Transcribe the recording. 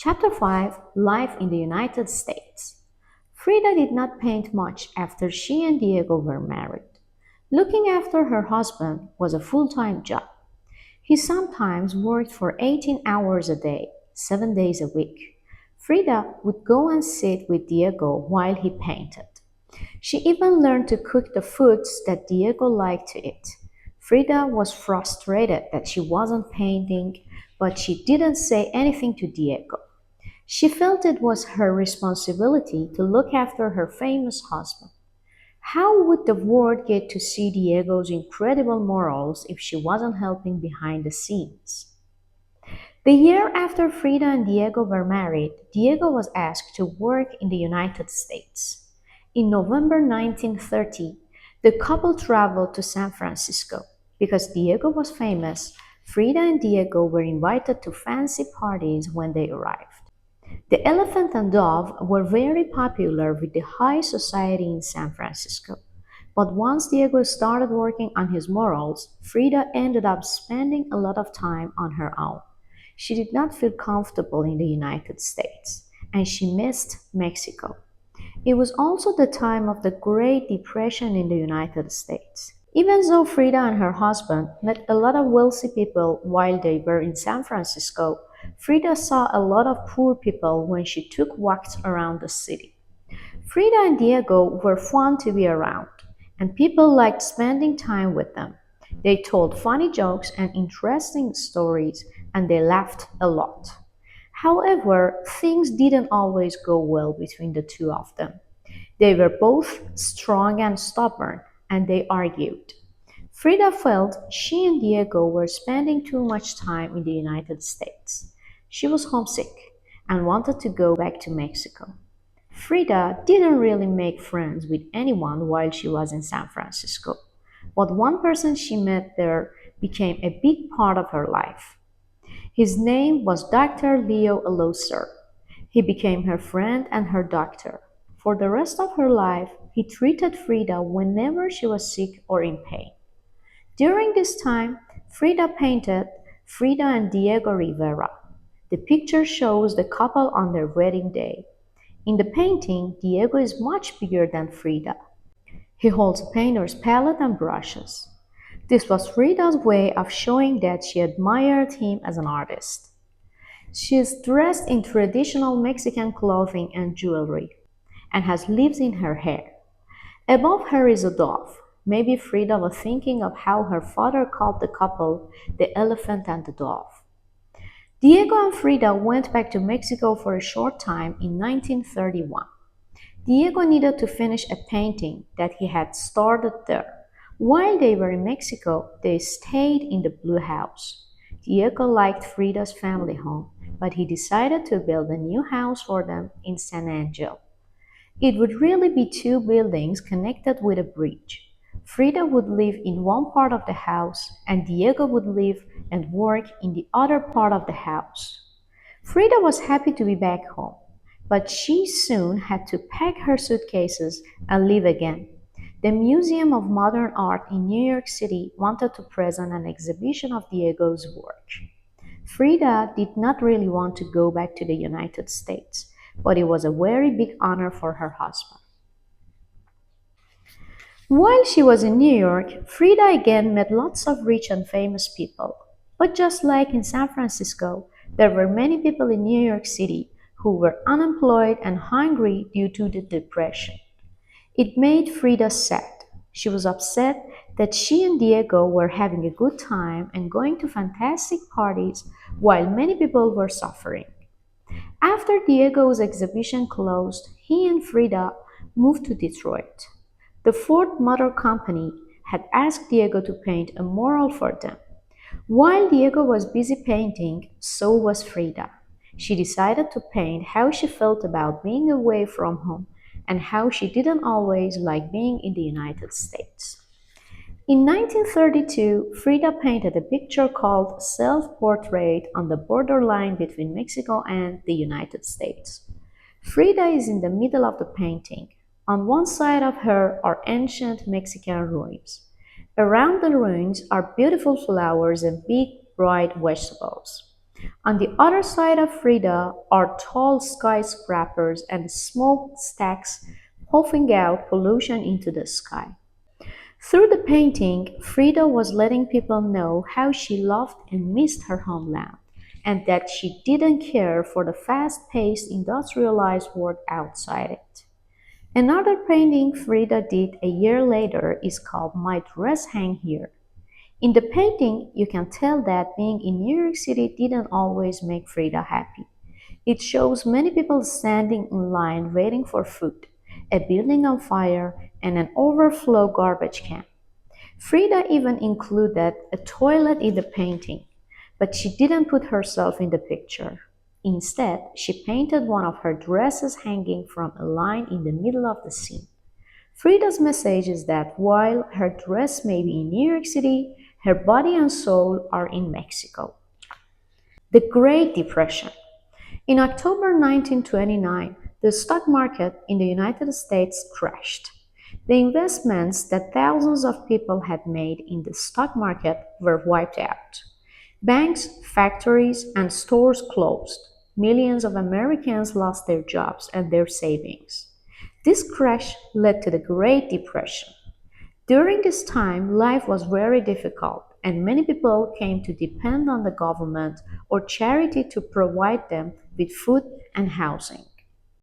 Chapter 5 Life in the United States. Frida did not paint much after she and Diego were married. Looking after her husband was a full time job. He sometimes worked for 18 hours a day, 7 days a week. Frida would go and sit with Diego while he painted. She even learned to cook the foods that Diego liked to eat. Frida was frustrated that she wasn't painting, but she didn't say anything to Diego. She felt it was her responsibility to look after her famous husband. How would the world get to see Diego's incredible morals if she wasn't helping behind the scenes? The year after Frida and Diego were married, Diego was asked to work in the United States. In November 1930, the couple traveled to San Francisco. Because Diego was famous, Frida and Diego were invited to fancy parties when they arrived. The elephant and dove were very popular with the high society in San Francisco. But once Diego started working on his morals, Frida ended up spending a lot of time on her own. She did not feel comfortable in the United States, and she missed Mexico. It was also the time of the Great Depression in the United States. Even though Frida and her husband met a lot of wealthy people while they were in San Francisco, Frida saw a lot of poor people when she took walks around the city. Frida and Diego were fun to be around, and people liked spending time with them. They told funny jokes and interesting stories, and they laughed a lot. However, things didn't always go well between the two of them. They were both strong and stubborn, and they argued. Frida felt she and Diego were spending too much time in the United States. She was homesick and wanted to go back to Mexico. Frida didn't really make friends with anyone while she was in San Francisco, but one person she met there became a big part of her life. His name was Dr. Leo Aloser. He became her friend and her doctor. For the rest of her life, he treated Frida whenever she was sick or in pain. During this time, Frida painted Frida and Diego Rivera. The picture shows the couple on their wedding day. In the painting, Diego is much bigger than Frida. He holds a painter's palette and brushes. This was Frida's way of showing that she admired him as an artist. She is dressed in traditional Mexican clothing and jewelry, and has leaves in her hair. Above her is a dove. Maybe Frida was thinking of how her father called the couple the elephant and the dove. Diego and Frida went back to Mexico for a short time in 1931. Diego needed to finish a painting that he had started there. While they were in Mexico, they stayed in the Blue House. Diego liked Frida's family home, but he decided to build a new house for them in San Angel. It would really be two buildings connected with a bridge. Frida would live in one part of the house, and Diego would live and work in the other part of the house. Frida was happy to be back home, but she soon had to pack her suitcases and leave again. The Museum of Modern Art in New York City wanted to present an exhibition of Diego's work. Frida did not really want to go back to the United States, but it was a very big honor for her husband. While she was in New York, Frida again met lots of rich and famous people. But just like in San Francisco, there were many people in New York City who were unemployed and hungry due to the Depression. It made Frida sad. She was upset that she and Diego were having a good time and going to fantastic parties while many people were suffering. After Diego's exhibition closed, he and Frida moved to Detroit. The Ford Motor Company had asked Diego to paint a mural for them. While Diego was busy painting, so was Frida. She decided to paint how she felt about being away from home and how she didn't always like being in the United States. In 1932, Frida painted a picture called Self-Portrait on the borderline between Mexico and the United States. Frida is in the middle of the painting. On one side of her are ancient Mexican ruins. Around the ruins are beautiful flowers and big, bright vegetables. On the other side of Frida are tall skyscrapers and smokestacks puffing out pollution into the sky. Through the painting, Frida was letting people know how she loved and missed her homeland, and that she didn't care for the fast paced, industrialized world outside it. Another painting Frida did a year later is called My Dress Hang Here. In the painting, you can tell that being in New York City didn't always make Frida happy. It shows many people standing in line waiting for food, a building on fire, and an overflow garbage can. Frida even included a toilet in the painting, but she didn't put herself in the picture. Instead, she painted one of her dresses hanging from a line in the middle of the scene. Frida's message is that while her dress may be in New York City, her body and soul are in Mexico. The Great Depression. In October 1929, the stock market in the United States crashed. The investments that thousands of people had made in the stock market were wiped out. Banks, factories, and stores closed. Millions of Americans lost their jobs and their savings. This crash led to the Great Depression. During this time, life was very difficult, and many people came to depend on the government or charity to provide them with food and housing.